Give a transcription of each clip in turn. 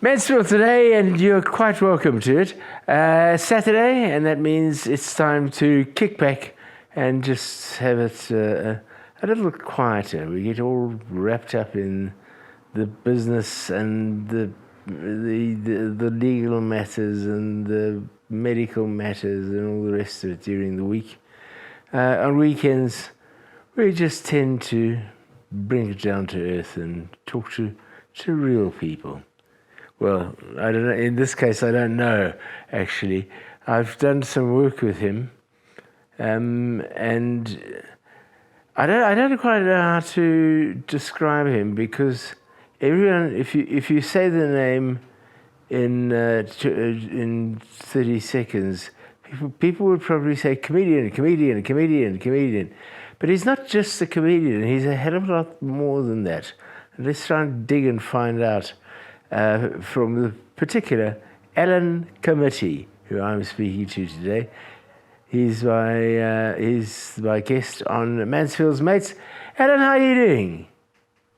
Mansfield today, and you're quite welcome to it. Saturday, and that means it's time to kick back and just have it a little quieter. We get all wrapped up in the business and the legal matters and the medical matters and all the rest of it during the week. On weekends, we just tend to bring it down to earth and talk to real people. Well, I don't know. In this case, I don't know, actually. I've done some work with him, and I don't quite know how to describe him, because everyone, if you say the name in 30 seconds, people would probably say comedian, comedian, comedian, comedian. But he's not just a comedian. He's a hell of a lot more than that. Let's try and dig and find out. From the particular Alan Committee, who I'm speaking to today. He's my guest on Mansfield's Mates. Alan, how are you doing?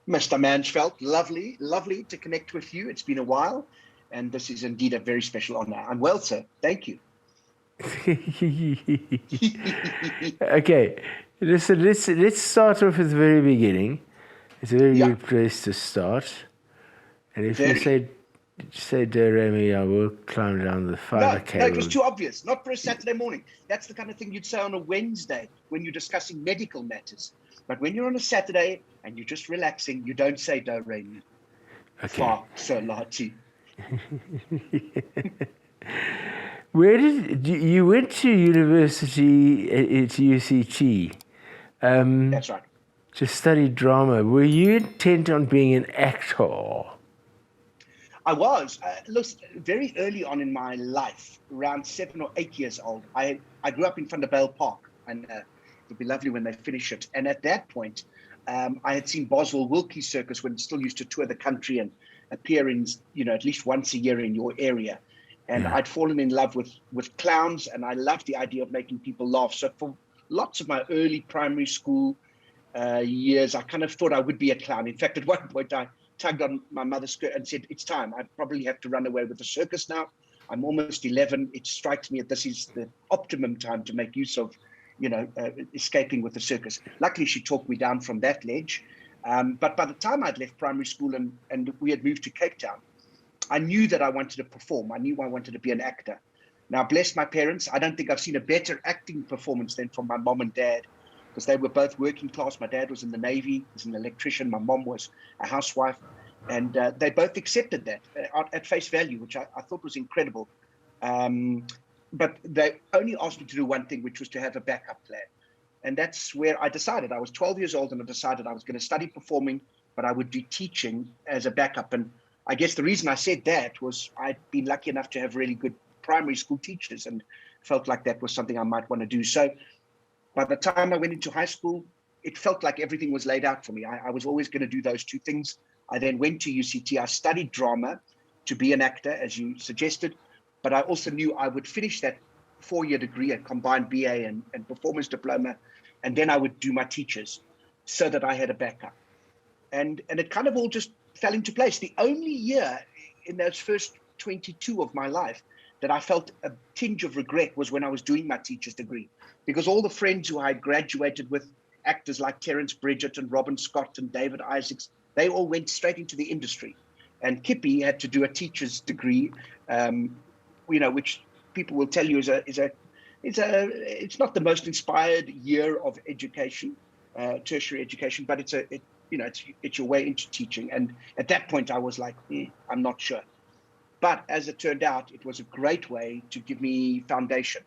Mr. Mansfield, lovely to connect with you. It's been a while, and this is indeed a very special honor. I'm well, sir. Thank you. Okay, listen, let's start off at the very beginning. It's a very good place to start. And if you say do re mi, I will climb down the fiber cable. No, it was too obvious. Not for a Saturday morning. That's the kind of thing you'd say on a Wednesday when you're discussing medical matters. But when you're on a Saturday and you're just relaxing, you don't say do re mi. Okay. Fa sol la ti. Where did you went to university at UCT? That's right. To study drama. Were you intent on being an actor? I was. Look, very early on in my life, around 7 or 8 years old, I grew up in Vanderbijl Park, and it'd be lovely when they finish it. And at that point, I had seen Boswell Wilkie Circus when it still used to tour the country and appear in, at least once a year in your area. And I'd fallen in love with clowns, and I loved the idea of making people laugh. So for lots of my early primary school years, I kind of thought I would be a clown. In fact, at one point, I tugged on my mother's skirt and said, it's time. I probably have to run away with the circus now. I'm almost 11. It strikes me that this is the optimum time to make use of, escaping with the circus. Luckily, she talked me down from that ledge. But by the time I'd left primary school and we had moved to Cape Town, I knew that I wanted to perform. I knew I wanted to be an actor. Now, bless my parents, I don't think I've seen a better acting performance than from my mom and dad, because they were both working class. My dad was in the Navy, he was an electrician. My mom was a housewife. And they both accepted that at face value, which I thought was incredible. But they only asked me to do one thing, which was to have a backup plan. And that's where I decided. I was 12 years old and I decided I was going to study performing, but I would do teaching as a backup. And I guess the reason I said that was I'd been lucky enough to have really good primary school teachers and felt like that was something I might want to do. So by the time I went into high school, it felt like everything was laid out for me. I was always going to do those two things. I then went to UCT. I studied drama to be an actor, as you suggested, but I also knew I would finish that 4-year degree, a combined BA and performance diploma, and then I would do my teachers so that I had a backup. And it kind of all just fell into place. The only year in those first 22 of my life that I felt a tinge of regret was when I was doing my teacher's degree, because all the friends who I had graduated with, actors like Terence Bridget and Robin Scott and David Isaacs, they all went straight into the industry. And Kippy had to do a teacher's degree, which people will tell you it's not the most inspired year of education, tertiary education, but it's your way into teaching. And at that point, I was like, I'm not sure. But as it turned out, it was a great way to give me foundation,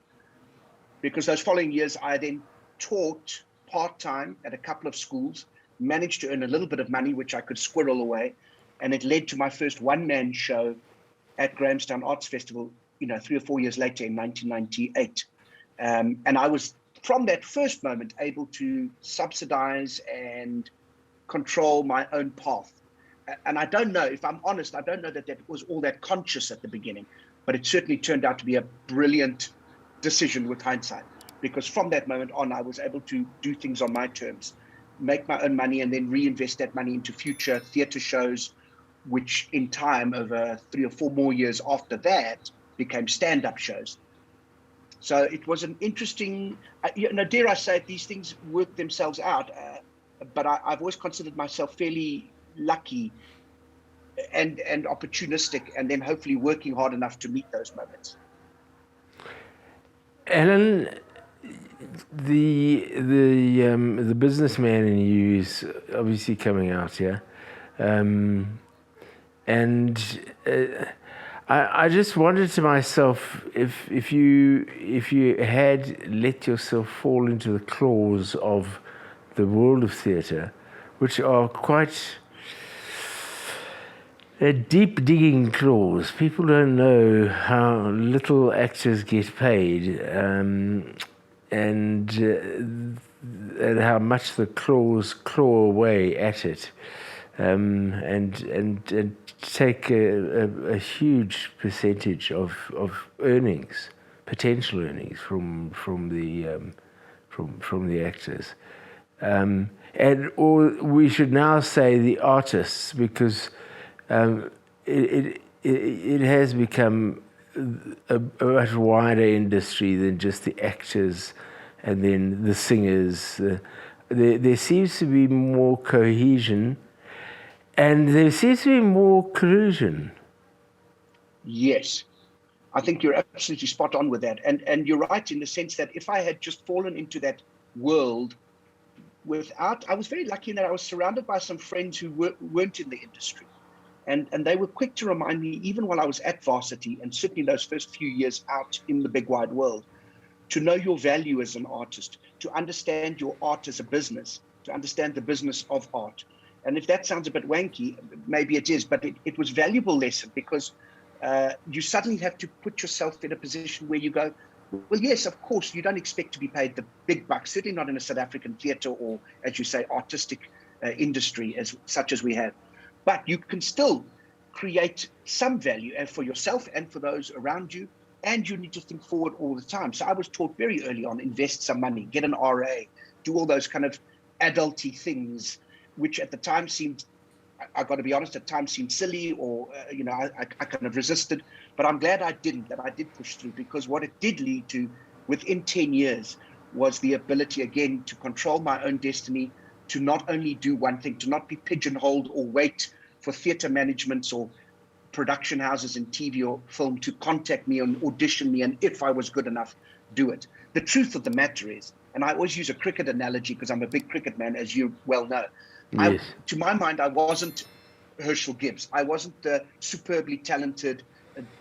because those following years, I then taught part-time at a couple of schools, managed to earn a little bit of money, which I could squirrel away. And it led to my first one-man show at Grahamstown Arts Festival, 3 or 4 years later in 1998. And I was, from that first moment, able to subsidize and control my own path. And I don't know, if I'm honest, I don't know that was all that conscious at the beginning, but it certainly turned out to be a brilliant decision with hindsight, because from that moment on, I was able to do things on my terms, make my own money, and then reinvest that money into future theatre shows which in time, over 3 or 4 more years after that, became stand-up shows. So it was an interesting, dare I say it, these things work themselves out. But I've always considered myself fairly lucky and opportunistic, and then hopefully working hard enough to meet those moments. Alan, the businessman in you is obviously coming out here, and I just wondered to myself if you had let yourself fall into the claws of the world of theatre, which are quite deep digging claws. People don't know how little actors get paid, and how much the claws claw away at it, and take a huge percentage of earnings, potential earnings from the actors, or we should now say the artists, because it has become a much wider industry than just the actors and then the singers. There seems to be more cohesion, and there seems to be more collusion. Yes, I think you're absolutely spot on with that. And you're right in the sense that if I had just fallen into that world I was very lucky in that I was surrounded by some friends who weren't in the industry. And they were quick to remind me, even while I was at varsity, and certainly those first few years out in the big wide world, to know your value as an artist, to understand your art as a business, to understand the business of art. And if that sounds a bit wanky, maybe it is, but it was valuable lesson, because you suddenly have to put yourself in a position where you go, well, yes, of course, you don't expect to be paid the big bucks, certainly not in a South African theatre or, as you say, artistic industry such as we have. But you can still create some value for yourself and for those around you, and you need to think forward all the time. So I was taught very early on, invest some money, get an RA, do all those kind of adulty things, which at the time seemed, I got to be honest, at times seemed silly, or I kind of resisted. But I'm glad I didn't, that I did push through, because what it did lead to within 10 years was the ability again to control my own destiny, to not only do one thing, to not be pigeonholed or wait for theatre managements or production houses in TV or film to contact me and audition me, and if I was good enough, do it. The truth of the matter is, and I always use a cricket analogy because I'm a big cricket man, as you well know. Yes. To my mind, I wasn't Herschel Gibbs. I wasn't the superbly talented,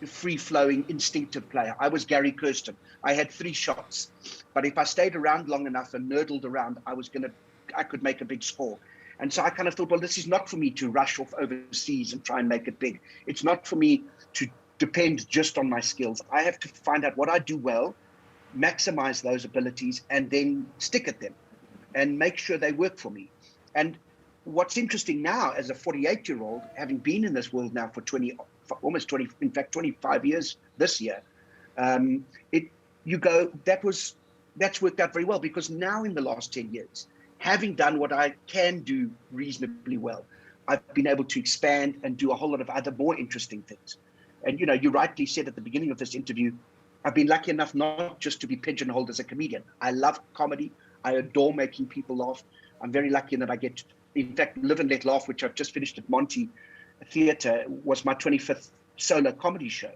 free-flowing, instinctive player. I was Gary Kirsten. I had 3 shots, but if I stayed around long enough and nerdled around, I could make a big score. And so I kind of thought, well, this is not for me to rush off overseas and try and make it big. It's not for me to depend just on my skills. I have to find out what I do well, maximize those abilities, and then stick at them and make sure they work for me. And what's interesting now, as a 48-year-old, having been in this world now for almost 20, in fact, 25 years this year, that's worked out very well, because now in the last 10 years, having done what I can do reasonably well, I've been able to expand and do a whole lot of other more interesting things. And, you rightly said at the beginning of this interview, I've been lucky enough not just to be pigeonholed as a comedian. I love comedy. I adore making people laugh. I'm very lucky that I get to, in fact, Live and Let Laugh, which I've just finished at Monty Theatre, was my 25th solo comedy show.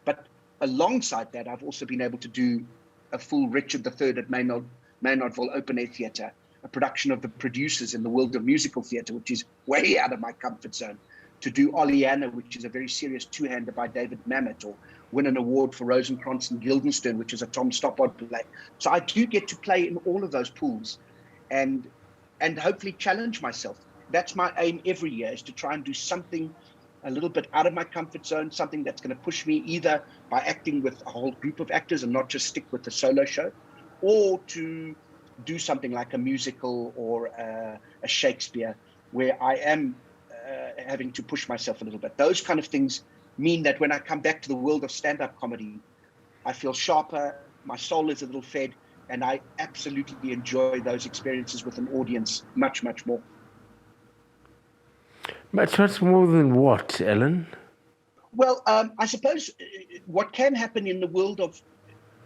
But alongside that, I've also been able to do a full Richard III at Maynardville Open Air Theatre, a production of The Producers in the world of musical theatre, which is way out of my comfort zone, to do Oleanna, which is a very serious two-hander by David Mamet, or win an award for Rosencrantz and Guildenstern, which is a Tom Stoppard play. So I do get to play in all of those pools and hopefully challenge myself. That's my aim every year, is to try and do something a little bit out of my comfort zone, something that's going to push me either by acting with a whole group of actors and not just stick with the solo show, or to do something like a musical or a Shakespeare, where I am having to push myself a little bit. Those kind of things mean that when I come back to the world of stand-up comedy, I feel sharper, my soul is a little fed, and I absolutely enjoy those experiences with an audience much, much more. Much more than what, Ellen? Well, I suppose what can happen in the world of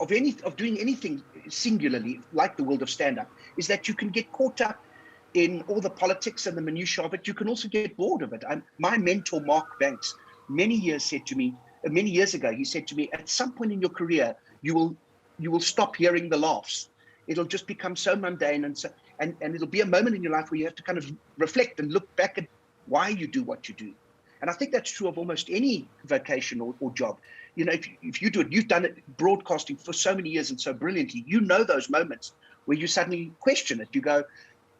doing anything singularly, like the world of stand-up, is that you can get caught up in all the politics and the minutiae of it. You can also get bored of it. My mentor, Mark Banks, many years ago, he said to me, at some point in your career, you will stop hearing the laughs. It'll just become so mundane, and it'll be a moment in your life where you have to kind of reflect and look back at why you do what you do. And I think that's true of almost any vocation or job. You know, if you do it, you've done it broadcasting for so many years and so brilliantly, you know those moments where you suddenly question it. You go,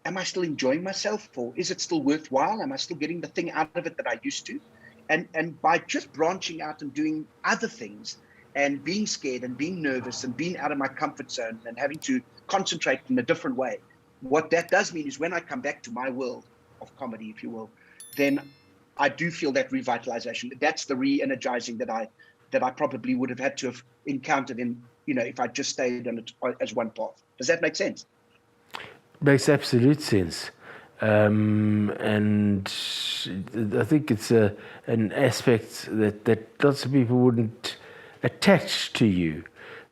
am I still enjoying myself, or is it still worthwhile? Am I still getting the thing out of it that I used to? And by just branching out and doing other things and being scared and being nervous and being out of my comfort zone and having to concentrate in a different way, what that does mean is when I come back to my world of comedy, if you will, then I do feel that revitalization. That's the re-energizing that I probably would have had to have encountered if I just stayed on it as one path. Does that make sense? Makes absolute sense. And I think it's an aspect that lots of people wouldn't attach to you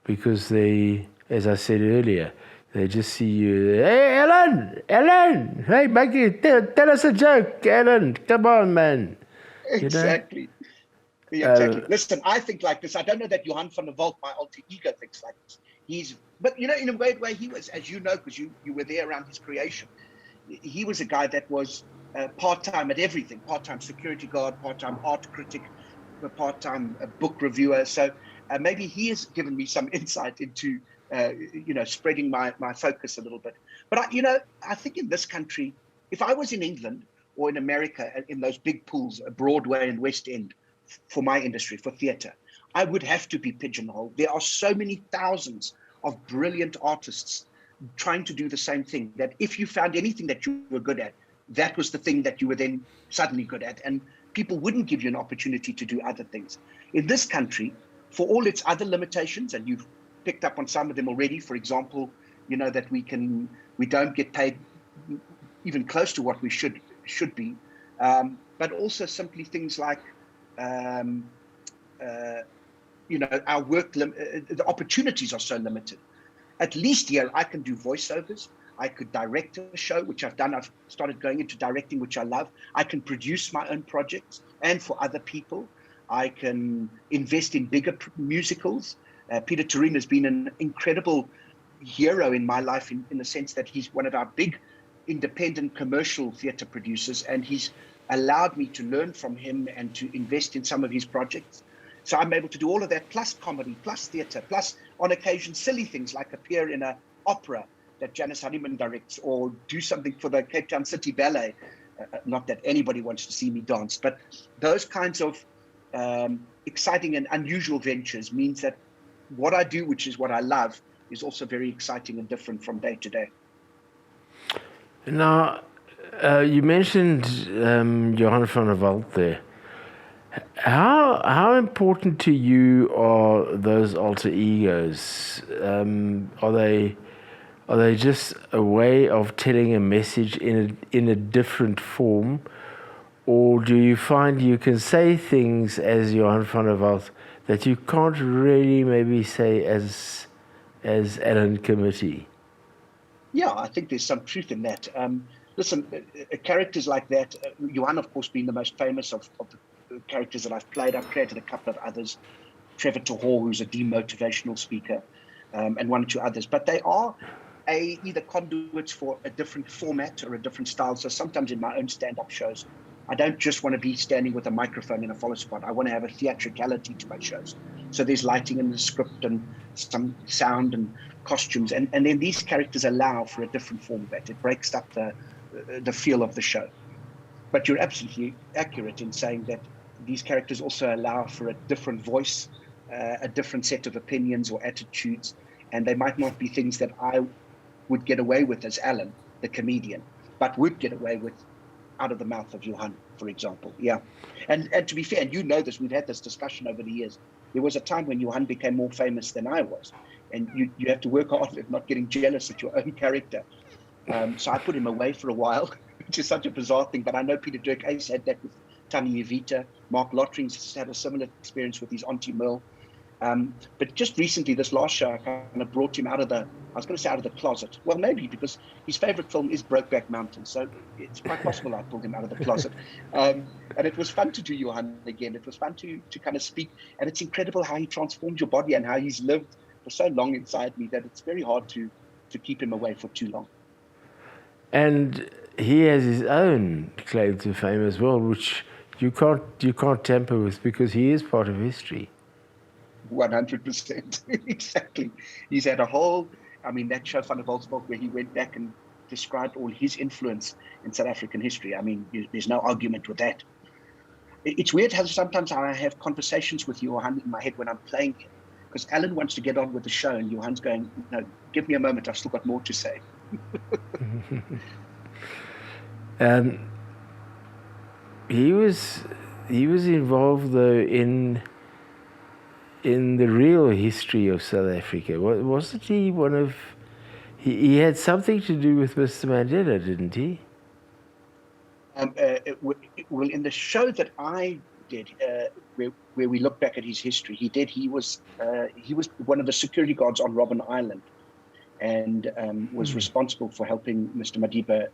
because they, as I said earlier, they just see you, hey, Ellen, hey, tell us a joke, Ellen, come on, man. Exactly. Yeah, exactly. Listen, I think like this. I don't know that Johan van der Walt, my alter ego, thinks like this. But in a weird way, he was, as you know, because you were there around his creation. He was a guy that was part-time at everything: part-time security guard, part-time art critic, part-time book reviewer. So maybe he has given me some insight into spreading my focus a little bit. But I think in this country, if I was in England or in America, in those big pools, Broadway and West End, for my industry, for theatre, I would have to be pigeonholed. There are so many thousands of brilliant artists trying to do the same thing, that if you found anything that you were good at, that was the thing that you were then suddenly good at, and people wouldn't give you an opportunity to do other things. In this country, for all its other limitations, and you've picked up on some of them already, for example, that we don't get paid even close to what we should be, but also simply things like our work, the opportunities are so limited. At least here, I can do voiceovers. I could direct a show, which I've done. I've started going into directing, which I love. I can produce my own projects and for other people. I can invest in bigger musicals. Peter Turin has been an incredible hero in my life in the sense that he's one of our big independent commercial theatre producers, and he's allowed me to learn from him and to invest in some of his projects. So I'm able to do all of that, plus comedy, plus theatre, plus on occasion silly things like appear in an opera that Janice Honeyman directs, or do something for the Cape Town City Ballet. Not that anybody wants to see me dance, but those kinds of exciting and unusual ventures means that what I do, which is what I love, is also very exciting and different from day to day. Now, you mentioned Johan van der Walt there. How important to you are those alter egos? Are they just a way of telling a message in a different form, or do you find you can say things as Johan van der Walt that you can't really maybe say as Ellen Committee? Yeah, I think there's some truth in that. Listen, characters like that, Johan, of course, being the most famous of the characters that I've played. I've created a couple of others, Trevor Tahor, who's a demotivational speaker, and one or two others. But they are either conduits for a different format or a different style. So sometimes in my own stand-up shows, I don't just want to be standing with a microphone in a follow spot. I want to have a theatricality to my shows. So there's lighting in the script and some sound and costumes. And then these characters allow for a different format. It breaks up the feel of the show. But you're absolutely accurate in saying that these characters also allow for a different voice, a different set of opinions or attitudes. And they might not be things that I would get away with as Alan, the comedian, but would get away with out of the mouth of Johan, for example. Yeah. And to be fair, and you know this, we've had this discussion over the years. There was a time when Johan became more famous than I was. And you have to work hard at not getting jealous at your own character. So I put him away for a while which is such a bizarre thing. But I know Peter Dirk Ace had that with Tanya Evita. Mark Lottrings had a similar experience with his Auntie Merle. But just recently, this last show, I kind of brought him out of I was going to say out of the closet. Well, maybe, because his favorite film is Brokeback Mountain. So it's quite possible I pulled him out of the closet. And it was fun to do Johan again. It was fun to kind of speak. And it's incredible how he transformed your body and how he's lived for so long inside me that it's very hard to keep him away for too long. And he has his own claim to fame as well, which you can't tamper with, because he is part of history. 100%. Exactly. He's had a whole, that show Van der Walt, where he went back and described all his influence in South African history. There's no argument with that. It's weird how sometimes I have conversations with Johan in my head when I'm playing him, because Alan wants to get on with the show and Johan's going, no, give me a moment, I've still got more to say. He was involved, though, in the real history of South Africa. Wasn't he one of... He had something to do with Mr. Mandela, didn't he? Well, in the show that I did, where we look back at his history, he was one of the security guards on Robben Island, and was responsible for helping Mr. Madiba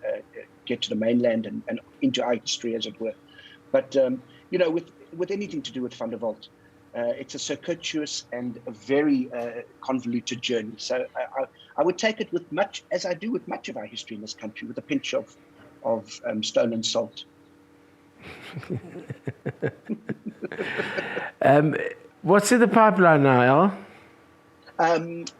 get to the mainland and into our history, as it were. But with anything to do with Van der Walt, it's a circuitous and a very convoluted journey. So I would take it with much, as I do with much of our history in this country, with a pinch of stone and salt. What's in the pipeline now, Al?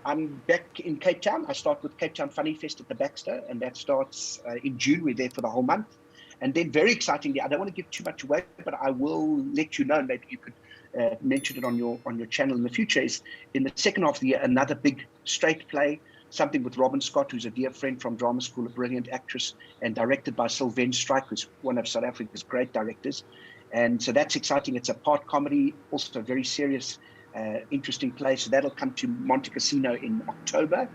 I'm back in Cape Town. I start with Cape Town Funny Fest at the Baxter, and that starts in June. We're there for the whole month. And then, very excitingly, I don't want to give too much away, but I will let you know. Maybe you could mention it on your channel in the future. Is in the second half of the year another big straight play, something with Robin Scott, who's a dear friend from drama school, a brilliant actress, and directed by Sylvain Strike, who's one of South Africa's great directors. And so that's exciting. It's a part comedy, also a very serious, interesting play. So that'll come to Monte Cassino in October.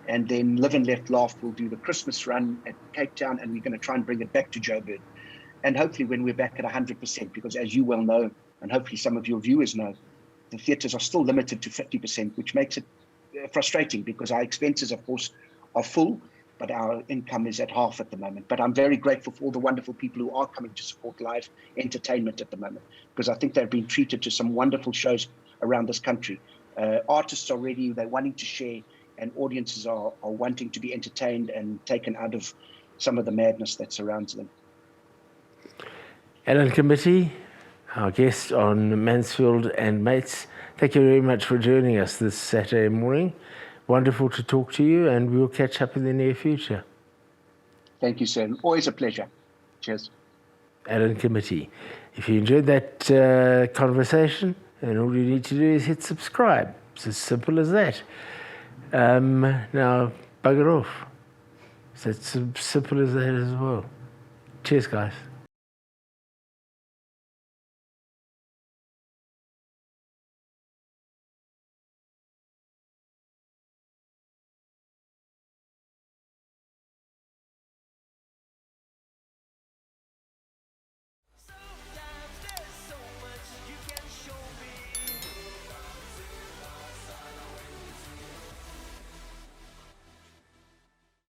And then Live and Let Laugh will do the Christmas run at Cape Town, and we're going to try and bring it back to Joburg. And hopefully when we're back at 100%, because as you well know, and hopefully some of your viewers know, the theatres are still limited to 50%, which makes it frustrating, because our expenses, of course, are full, but our income is at half at the moment. But I'm very grateful for all the wonderful people who are coming to support live entertainment at the moment, because I think they've been treated to some wonderful shows around this country. Artists are ready, they're wanting to share, and audiences are wanting to be entertained and taken out of some of the madness that surrounds them. Alan Committee, our guest on Mansfield and Mates, thank you very much for joining us this Saturday morning. Wonderful to talk to you, and we'll catch up in the near future. Thank you, sir. Always a pleasure. Cheers. Alan Committee. If you enjoyed that conversation, then all you need to do is hit subscribe. It's as simple as that. Now, bugger off. It's as simple as that as well. Cheers, guys.